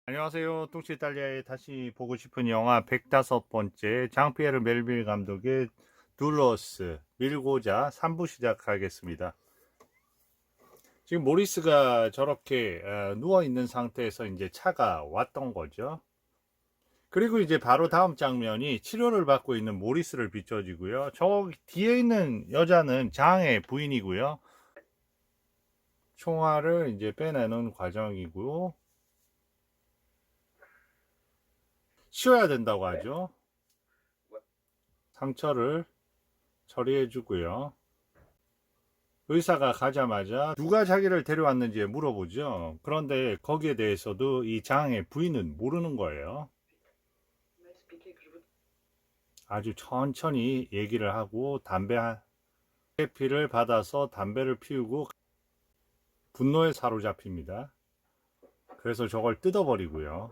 안녕하세요. 뚱치 이탈리아에 다시 보고 싶은 영화 105번째 장피에르 멜빌 감독의 둘러스 밀고자 3부 시작하겠습니다. 지금 모리스가 저렇게 누워 있는 상태에서 이제 차가 왔던 거죠. 그리고 이제 바로 다음 장면이 치료를 받고 있는 모리스를 비춰지고요. 저 뒤에 있는 여자는 장의 부인이고요. 총알을 이제 빼내는 과정이고 쉬어야 된다고 하죠. 상처를 처리해 주고요. 의사가 가자마자 누가 자기를 데려왔는지 물어보죠. 그런데 거기에 대해서도 이 장의 부인은 모르는 거예요. 아주 천천히 얘기를 하고 피를 받아서 담배를 피우고 분노에 사로잡힙니다. 그래서 저걸 뜯어버리고요.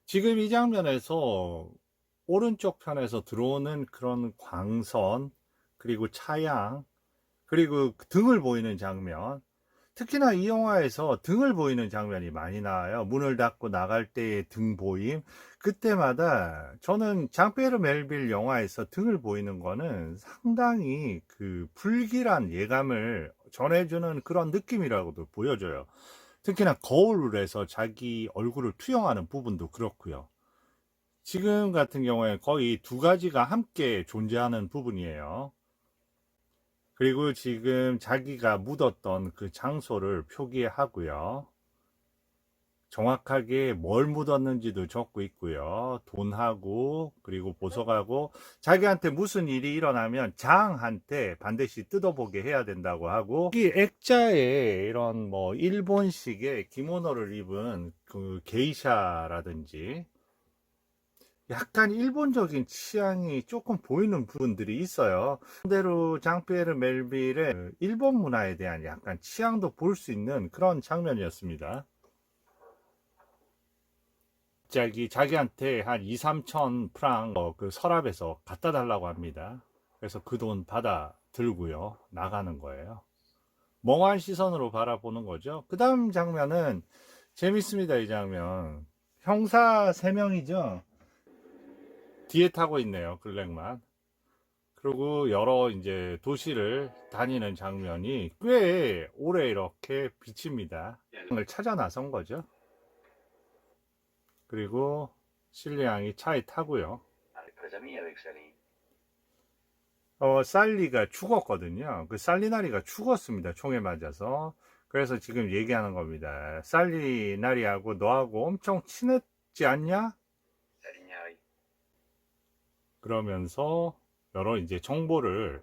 지금 이 장면에서 오른쪽 편에서 들어오는 그런 광선, 그리고 차양, 그리고 등을 보이는 장면, 특히나 이 영화에서 등을 보이는 장면이 많이 나와요. 문을 닫고 나갈 때의 등 보임. 그때마다 저는 장피에르 멜빌 영화에서 등을 보이는 거는 상당히 그 불길한 예감을 전해주는 그런 느낌이라고도 보여져요. 특히나 거울에서 자기 얼굴을 투영하는 부분도 그렇고요. 지금 같은 경우에 거의 두 가지가 함께 존재하는 부분이에요. 그리고 지금 자기가 묻었던 그 장소를 표기하고요. 정확하게 뭘 묻었는지도 적고 있고요. 돈하고 그리고 보석하고 자기한테 무슨 일이 일어나면 장한테 반드시 뜯어보게 해야 된다고 하고, 이 액자에 이런 뭐 일본식의 기모노를 입은 그 게이샤라든지 약간 일본적인 취향이 조금 보이는 부분들이 있어요. 반대로 장피에르 멜빌의 일본 문화에 대한 약간 취향도 볼 수 있는 그런 장면이었습니다. 갑자기 자기한테 한 2, 3천 프랑 그 서랍에서 갖다 달라고 합니다. 그래서 그 돈 받아 들고요. 나가는 거예요. 멍한 시선으로 바라보는 거죠. 그 다음 장면은 재밌습니다. 이 장면. 형사 3명이죠. 뒤에 타고 있네요. 글랙만. 그리고 여러 이제 도시를 다니는 장면이 꽤 오래 이렇게 비칩니다. 을 찾아 나선 거죠. 그리고 실리 양이 차에 타고요. 살리가 죽었거든요. 그 살리나리가 죽었습니다. 총에 맞아서. 그래서 지금 얘기하는 겁니다. 살리나리하고 너하고 엄청 친했지 않냐? 그러면서 여러 이제 정보를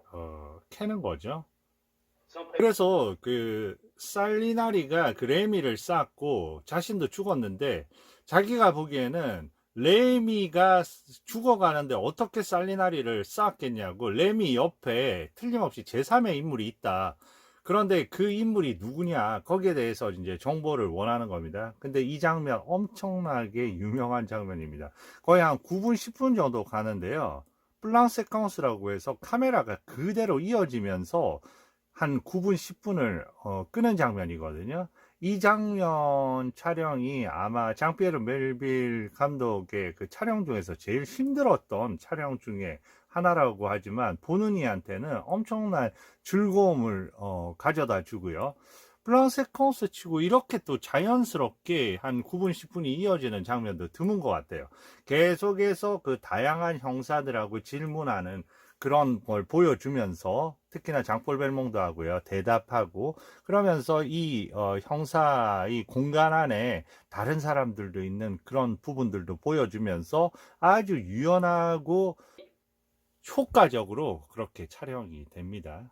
캐는 거죠. 그래서 그 살리나리가 그 레미를 쌌고 자신도 죽었는데, 자기가 보기에는 레미가 죽어가는데 어떻게 살리나리를 쌌겠냐고, 레미 옆에 틀림없이 제3의 인물이 있다. 그런데 그 인물이 누구냐, 거기에 대해서 이제 정보를 원하는 겁니다. 근데 이 장면 엄청나게 유명한 장면입니다. 거의 한 9분 10분 정도 가는데요. 플랑 세컨스라고 해서 카메라가 그대로 이어지면서 한 9분 10분을 끄는 장면이거든요. 이 장면 촬영이 아마 장피에르 멜빌 감독의 그 촬영 중에서 제일 힘들었던 촬영 중에 하나라고 하지만, 보는 이한테는 엄청난 즐거움을 가져다 주고요. 플랑 세컨스 치고 이렇게 또 자연스럽게 한 9분 10분이 이어지는 장면도 드문 것 같아요. 계속해서 그 다양한 형사들하고 질문하는 그런 걸 보여주면서, 특히나 장폴 벨몽도 하고요, 대답하고, 그러면서 이 형사 이 공간 안에 다른 사람들도 있는 그런 부분들도 보여주면서 아주 유연하고 효과적으로 그렇게 촬영이 됩니다.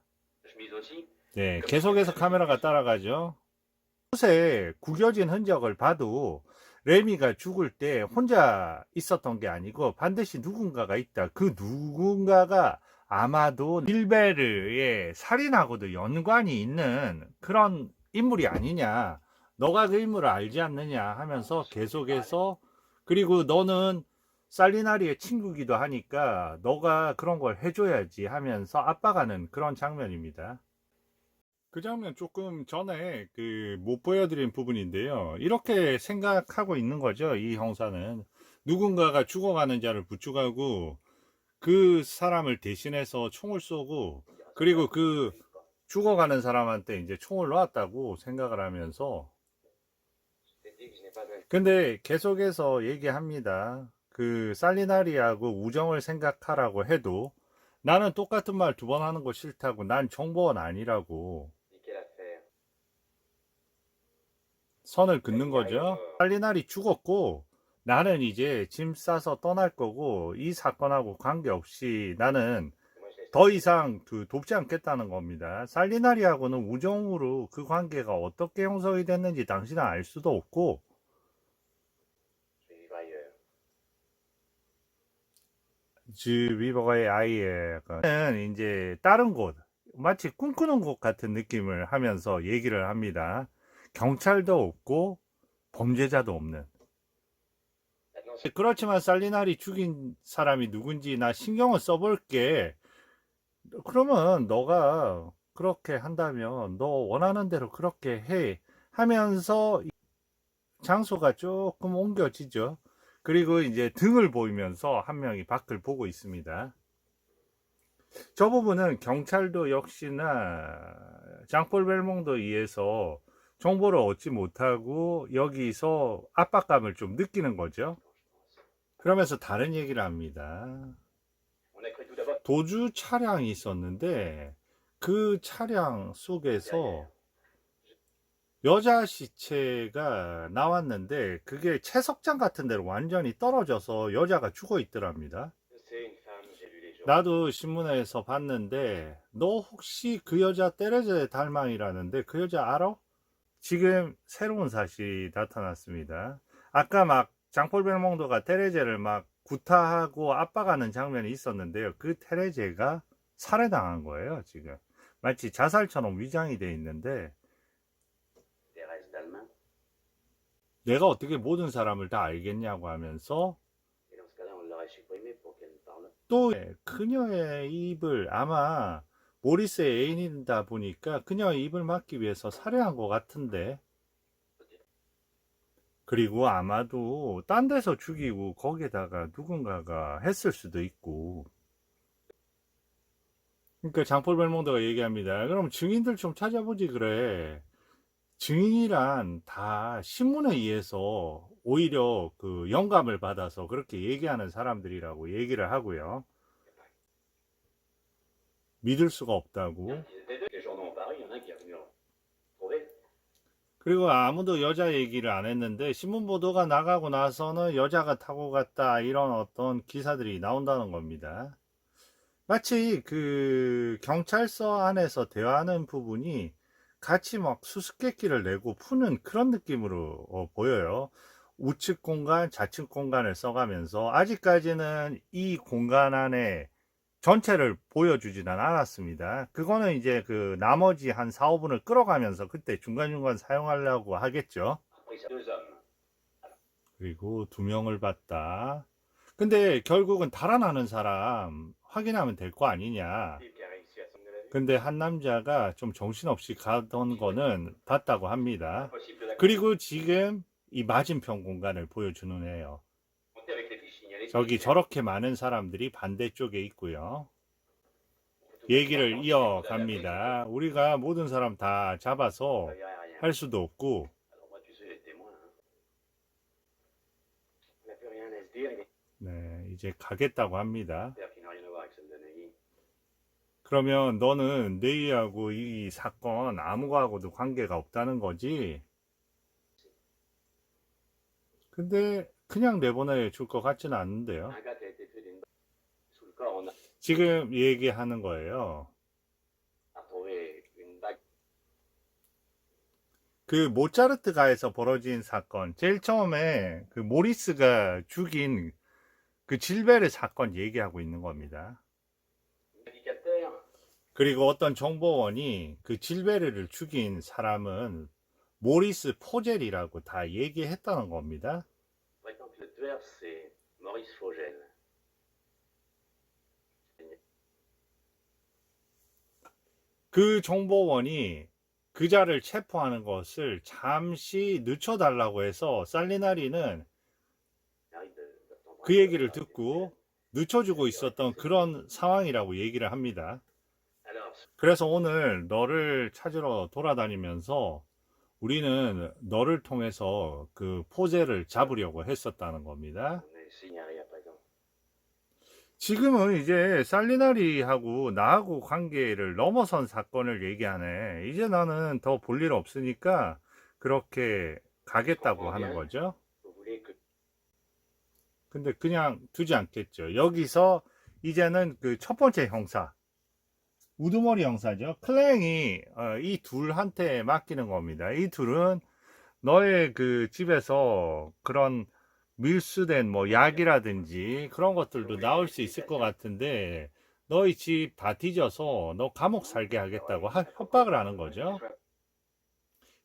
네, 계속해서 카메라가 따라가죠. 옷에 구겨진 흔적을 봐도 레미가 죽을 때 혼자 있었던 게 아니고 반드시 누군가가 있다. 그 누군가가 아마도 딜베르의 살인하고도 연관이 있는 그런 인물이 아니냐. 너가 그 인물을 알지 않느냐 하면서 계속해서, 그리고 너는 살리나리의 친구기도 하니까 너가 그런 걸 해줘야지 하면서 압박하는 그런 장면입니다. 그 장면 조금 전에 못 보여드린 부분인데요. 이렇게 생각하고 있는 거죠. 이 형사는 누군가가 죽어가는 자를 부축하고 그 사람을 대신해서 총을 쏘고, 그리고 그 죽어가는 사람한테 이제 총을 놨다고 생각을 하면서, 근데 계속해서 얘기합니다. 그 살리나리하고 우정을 생각하라고 해도 나는 똑같은 말 두 번 하는 거 싫다고, 난 정보원 아니라고 선을 긋는 거죠. 살리나리 죽었고 나는 이제 짐 싸서 떠날 거고 이 사건하고 관계없이 나는 더 이상 돕지 않겠다는 겁니다. 살리나리하고는 우정으로 그 관계가 어떻게 형성이 됐는지 당신은 알 수도 없고, 위버가의 아이는 이제 다른 곳, 마치 꿈꾸는 곳 같은 느낌을 하면서 얘기를 합니다. 경찰도 없고 범죄자도 없는. 그렇지만 살리나리 죽인 사람이 누군지 나 신경을 써볼게. 그러면 너가 그렇게 한다면 너 원하는 대로 그렇게 해 하면서 장소가 조금 옮겨지죠. 그리고 이제 등을 보이면서 한 명이 밖을 보고 있습니다. 저 부분은 경찰도 역시나 장폴 벨몽도에 의해서 정보를 얻지 못하고 여기서 압박감을 좀 느끼는 거죠. 그러면서 다른 얘기를 합니다. 도주 차량이 있었는데 그 차량 속에서 여자 시체가 나왔는데 그게 채석장 같은 데로 완전히 떨어져서 여자가 죽어 있더랍니다. 나도 신문에서 봤는데 너 혹시 그 여자 테레제 달망이라는데 그 여자 알아? 지금 새로운 사실이 나타났습니다. 아까 막 장폴 벨몽도가 테레제를 막 구타하고 압박하는 장면이 있었는데요. 그 테레제가 살해당한 거예요. 지금 마치 자살처럼 위장이 돼 있는데, 내가 어떻게 모든 사람을 다 알겠냐고 하면서 또 그녀의 입을, 아마 모리스의 애인이다 보니까 그녀의 입을 막기 위해서 살해한 것 같은데, 그리고 아마도 딴 데서 죽이고 거기에다가 누군가가 했을 수도 있고. 그러니까 장폴 벨몽도가 얘기합니다. 그럼 증인들 좀 찾아보지 그래. 증인이란 다 신문에 의해서 오히려 그 영감을 받아서 그렇게 얘기하는 사람들이라고 얘기를 하고요. 믿을 수가 없다고. 그리고 아무도 여자 얘기를 안 했는데 신문 보도가 나가고 나서는 여자가 타고 갔다 이런 어떤 기사들이 나온다는 겁니다. 마치 그 경찰서 안에서 대화하는 부분이 같이 막 수수께끼를 내고 푸는 그런 느낌으로 보여요. 우측 공간, 좌측 공간을 써가면서 아직까지는 이 공간 안에 전체를 보여주지는 않았습니다. 그거는 이제 그 나머지 한 4, 5분을 끌어가면서 그때 중간중간 사용하려고 하겠죠. 그리고 2명을 봤다. 근데 결국은 달아나는 사람 확인하면 될 거 아니냐. 근데 한 남자가 좀 정신없이 가던 거는 봤다고 합니다. 그리고 지금 이 맞은편 공간을 보여주는 애요. 저기 저렇게 많은 사람들이 반대쪽에 있고요. 얘기를 이어갑니다. 우리가 모든 사람 다 잡아서 할 수도 없고, 네, 이제 가겠다고 합니다. 그러면 너는 네이하고 이 사건 아무거하고도 관계가 없다는 거지? 근데 그냥 내보내 줄 것 같지는 않은데요. 지금 얘기하는 거예요. 그 모차르트가에서 벌어진 사건, 제일 처음에 그 모리스가 죽인 그 질베르 사건 얘기하고 있는 겁니다. 그리고 어떤 정보원이 그 질베르를 죽인 사람은 모리스 포젤이라고 다 얘기했다는 겁니다. 그 정보원이 그자를 체포하는 것을 잠시 늦춰달라고 해서 살리나리는 그 얘기를 듣고 늦춰주고 있었던 그런 상황이라고 얘기를 합니다. 그래서 오늘 너를 찾으러 돌아다니면서 우리는 너를 통해서 그 포제를 잡으려고 했었다는 겁니다. 지금은 이제 살리나리하고 나하고 관계를 넘어선 사건을 얘기하네. 이제 나는 더 볼 일 없으니까 그렇게 가겠다고 하는 거죠. 근데 그냥 두지 않겠죠. 여기서 이제는 그 첫 번째 형사, 우두머리 형사죠. 클랭이 이 둘한테 맡기는 겁니다. 이 둘은 너의 그 집에서 그런 밀수된 뭐 약이라든지 그런 것들도 나올 수 있을 것 같은데 너희 집 다 뒤져서 너 감옥 살게 하겠다고 협박을 하는 거죠.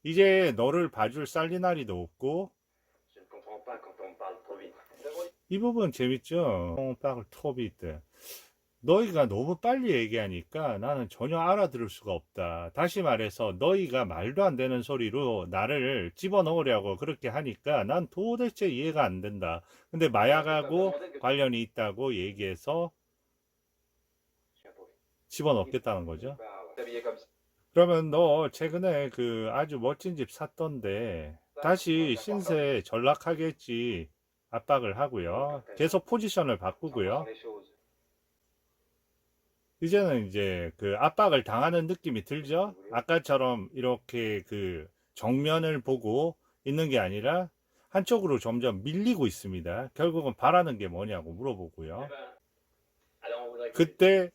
이제 너를 봐줄 살리나리도 없고. 이 부분 재밌죠? 빡을 톱이 때 너희가 너무 빨리 얘기하니까 나는 전혀 알아들을 수가 없다. 다시 말해서 너희가 말도 안 되는 소리로 나를 집어넣으려고 그렇게 하니까 난 도대체 이해가 안 된다. 근데 마약하고 관련이 있다고 얘기해서 집어넣겠다는 거죠. 그러면 너 최근에 그 아주 멋진 집 샀던데 다시 신세 전락하겠지. 압박을 하고요. 계속 포지션을 바꾸고요. 이제는 이제 그 압박을 당하는 느낌이 들죠. 아까처럼 이렇게 그 정면을 보고 있는 게 아니라 한쪽으로 점점 밀리고 있습니다. 결국은 바라는 게 뭐냐고 물어보고요. 그때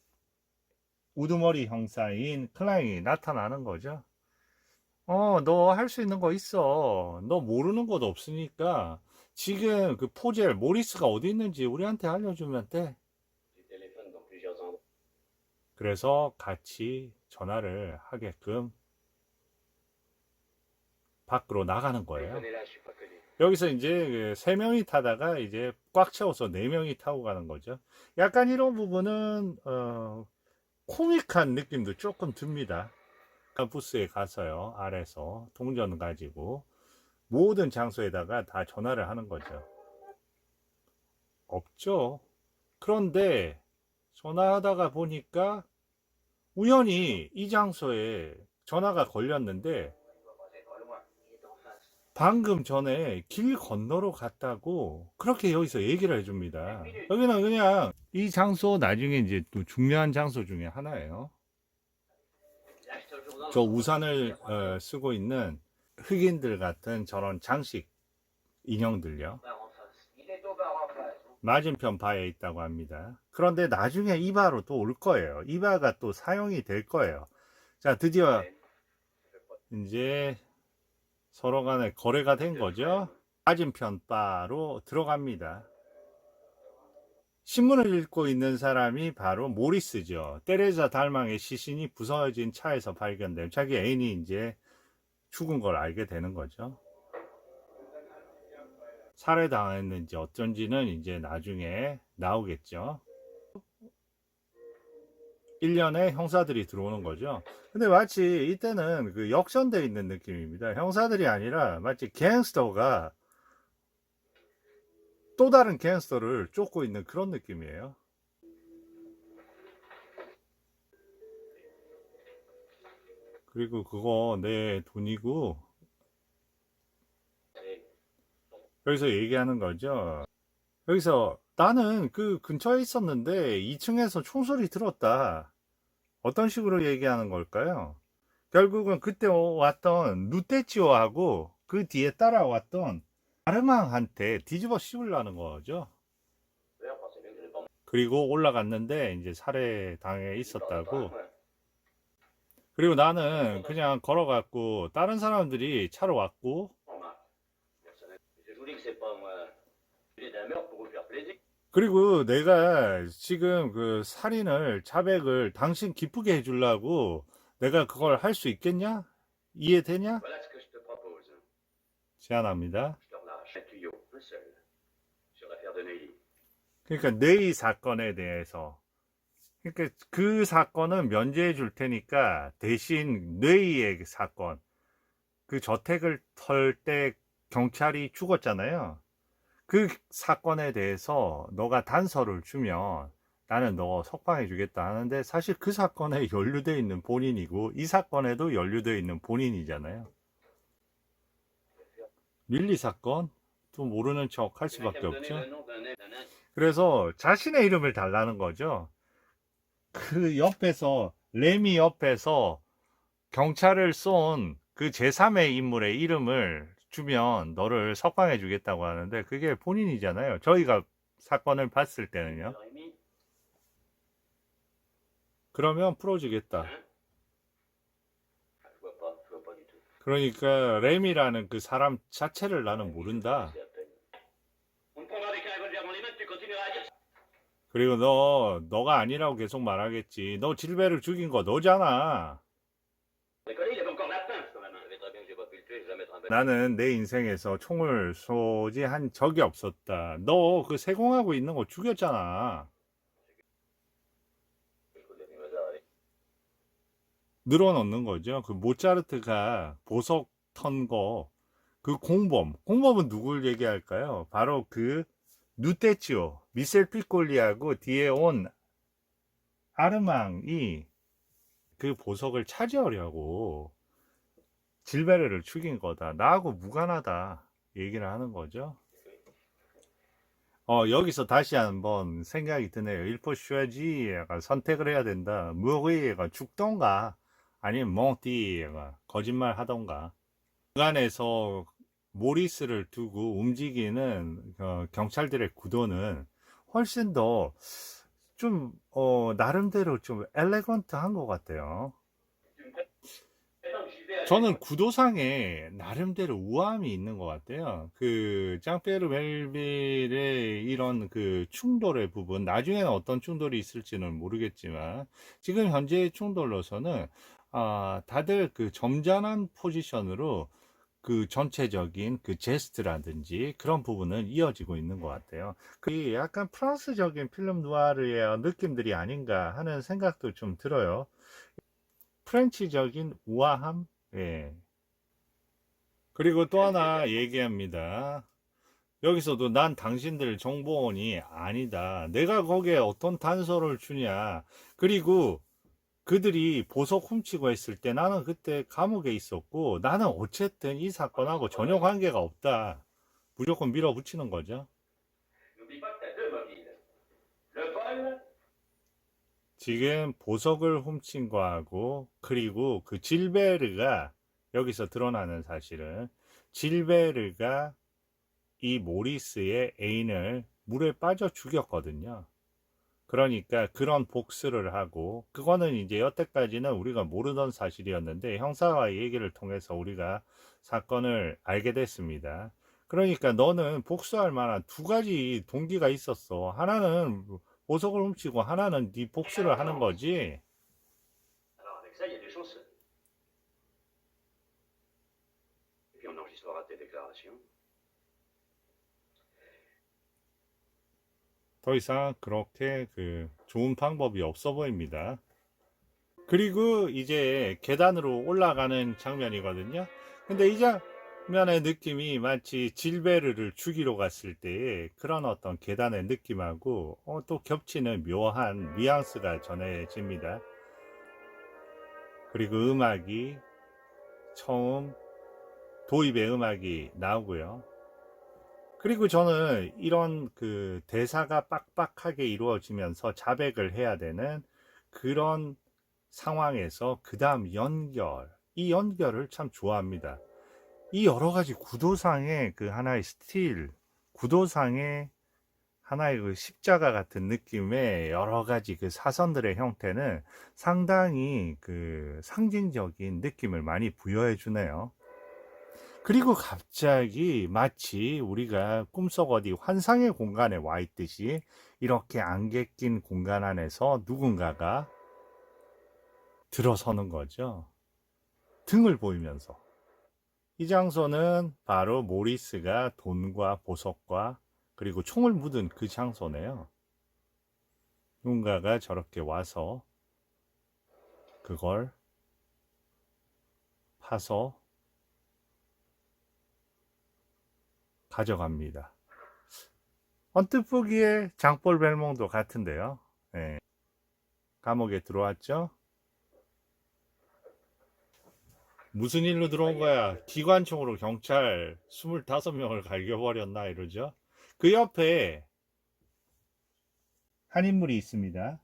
우두머리 형사인 클라잉이 나타나는 거죠. 너 할 수 있는 거 있어. 너 모르는 것도 없으니까 지금 그 포젤 모리스가 어디 있는지 우리한테 알려주면 돼. 그래서 같이 전화를 하게끔 밖으로 나가는 거예요. 여기서 이제 3명이 타다가 이제 꽉 채워서 4명이 타고 가는 거죠. 약간 이런 부분은 코믹한 느낌도 조금 듭니다. 부스에 가서요, 아래서 동전 가지고 모든 장소에다가 다 전화를 하는 거죠. 없죠. 그런데 전화하다가 보니까 우연히 이 장소에 전화가 걸렸는데 방금 전에 길 건너로 갔다고 그렇게 여기서 얘기를 해줍니다. 여기는 그냥 이 장소 나중에 이제 또 중요한 장소 중에 하나예요. 저 우산을 쓰고 있는 흑인들 같은 저런 장식 인형들요. 맞은편 바에 있다고 합니다. 그런데 나중에 이 바로 또 올 거예요. 이 바가 또 사용이 될 거예요. 자, 드디어 이제 서로 간에 거래가 된 거죠. 맞은편 바로 들어갑니다. 신문을 읽고 있는 사람이 바로 모리스죠. 테레자 달망의 시신이 부서진 차에서 발견된 자기 애인이 이제 죽은 걸 알게 되는 거죠. 살해당했는지 어쩐지는 이제 나중에 나오겠죠. 1년에 형사들이 들어오는 거죠. 근데 마치 이때는 그 역전되어 있는 느낌입니다. 형사들이 아니라 마치 갱스터가 또 다른 갱스터를 쫓고 있는 그런 느낌이에요. 그리고 그거 내 돈이고 여기서 얘기하는 거죠. 여기서 나는 그 근처에 있었는데 2층에서 총소리 들었다. 어떤 식으로 얘기하는 걸까요? 결국은 그때 왔던 누테치오하고 그 뒤에 따라왔던 아르망한테 뒤집어 씌우려는 거죠. 그리고 올라갔는데 이제 살해 당해 있었다고. 그리고 나는 그냥 걸어갔고 다른 사람들이 차로 왔고 그리고 내가 지금 그 살인을 자백을 당신 기쁘게 해주려고 내가 그걸 할 수 있겠냐? 이해되냐? 제안합니다. 그러니까 네이 사건에 대해서 그러니까 그 사건은 면제해 줄 테니까 대신 뇌이의 사건, 그 저택을 털 때 경찰이 죽었잖아요. 그 사건에 대해서 너가 단서를 주면 나는 너 석방해 주겠다 하는데, 사실 그 사건에 연루되어 있는 본인이고 이 사건에도 연루되어 있는 본인이잖아요. 릴리 사건? 또 모르는 척 할 수밖에 없죠. 그래서 자신의 이름을 달라는 거죠. 그 옆에서, 레미 옆에서 경찰을 쏜 그 제3의 인물의 이름을 주면 너를 석방해 주겠다고 하는데, 그게 본인이잖아요. 저희가 사건을 봤을 때는요. 그러면 풀어주겠다. 그러니까 레미라는 그 사람 자체를 나는 모른다. 그리고 너가 아니라고 계속 말하겠지. 너 질베를 죽인 거 너잖아. 나는 내 인생에서 총을 소지한 적이 없었다. 너 그 세공하고 있는 거 죽였잖아. 늘어놓는 거죠. 그 모차르트가 보석 턴 거, 그 공범은 누굴 얘기할까요? 바로 그 누테치오, 미셀 피콜리하고 뒤에 온 아르망이 그 보석을 차지하려고 질베르를 죽인 거다. 나하고 무관하다. 얘기를 하는 거죠. 여기서 다시 한번 생각이 드네요. 일포 슈아지가 선택을 해야 된다. 무리가 죽던가 아니면 몽띠가 거짓말 하던가. 중간에서 모리스를 두고 움직이는 경찰들의 구도는 훨씬 더 좀 나름대로 좀 엘레건트한 것 같아요. 저는 구도상에 나름대로 우아함이 있는 것 같아요. 그 짱페르 멜빌의 이런 그 충돌의 부분, 나중에는 어떤 충돌이 있을지는 모르겠지만 지금 현재의 충돌로서는 다들 그 점잖은 포지션으로 그 전체적인 그 제스트라든지 그런 부분은 이어지고 있는 것 같아요. 그게 약간 프랑스적인 필름 누아르의 느낌들이 아닌가 하는 생각도 좀 들어요. 프렌치적인 우아함? 예. 그리고 또 하나 얘기합니다. 여기서도 난 당신들 정보원이 아니다. 내가 거기에 어떤 단서를 주냐. 그리고 그들이 보석 훔치고 했을 때 나는 그때 감옥에 있었고 나는 어쨌든 이 사건하고 전혀 관계가 없다. 무조건 밀어붙이는 거죠. 지금 보석을 훔친 거하고 그리고 그 질베르가, 여기서 드러나는 사실은 질베르가 이 모리스의 애인을 물에 빠져 죽였거든요. 그러니까 그런 복수를 하고, 그거는 이제 여태까지는 우리가 모르던 사실이었는데 형사와의 얘기를 통해서 우리가 사건을 알게 됐습니다. 그러니까 너는 복수할 만한 두 가지 동기가 있었어. 하나는 보석을 훔치고 하나는 네 복수를 하는 거지. 더 이상 그렇게 그 좋은 방법이 없어 보입니다. 그리고 이제 계단으로 올라가는 장면이거든요. 근데 이 장면의 느낌이 마치 질베르를 죽이러 갔을 때의 그런 어떤 계단의 느낌하고 또 겹치는 묘한 뉘앙스가 전해집니다. 그리고 음악이 처음 도입의 음악이 나오고요. 그리고 저는 이런 그 대사가 빡빡하게 이루어지면서 자백을 해야 되는 그런 상황에서 그 다음 이 연결을 참 좋아합니다. 이 여러 가지 구도상의 그 하나의 스틸, 구도상의 하나의 그 십자가 같은 느낌의 여러 가지 그 사선들의 형태는 상당히 그 상징적인 느낌을 많이 부여해 주네요. 그리고 갑자기 마치 우리가 꿈속 어디 환상의 공간에 와 있듯이 이렇게 안개 낀 공간 안에서 누군가가 들어서는 거죠. 등을 보이면서. 이 장소는 바로 모리스가 돈과 보석과 그리고 총을 묻은 그 장소네요. 누군가가 저렇게 와서 그걸 파서 가져갑니다. 언뜻 보기에 장볼 벨몽도 같은데요. 네. 감옥에 들어왔죠. 무슨 일로 들어온 거야? 기관총으로 경찰 25명을 갈겨버렸나 이러죠. 그 옆에 한 인물이 있습니다.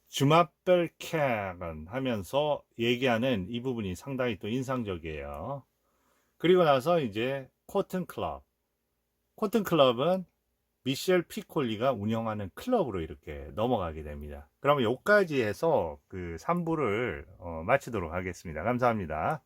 주마벨캔 하면서 얘기하는 이 부분이 상당히 또 인상적이에요. 그리고 나서 이제 코튼 클럽. 코튼 클럽은 미셸 피콜리가 운영하는 클럽으로 이렇게 넘어가게 됩니다. 그러면 여기까지 해서 그 3부를 마치도록 하겠습니다. 감사합니다.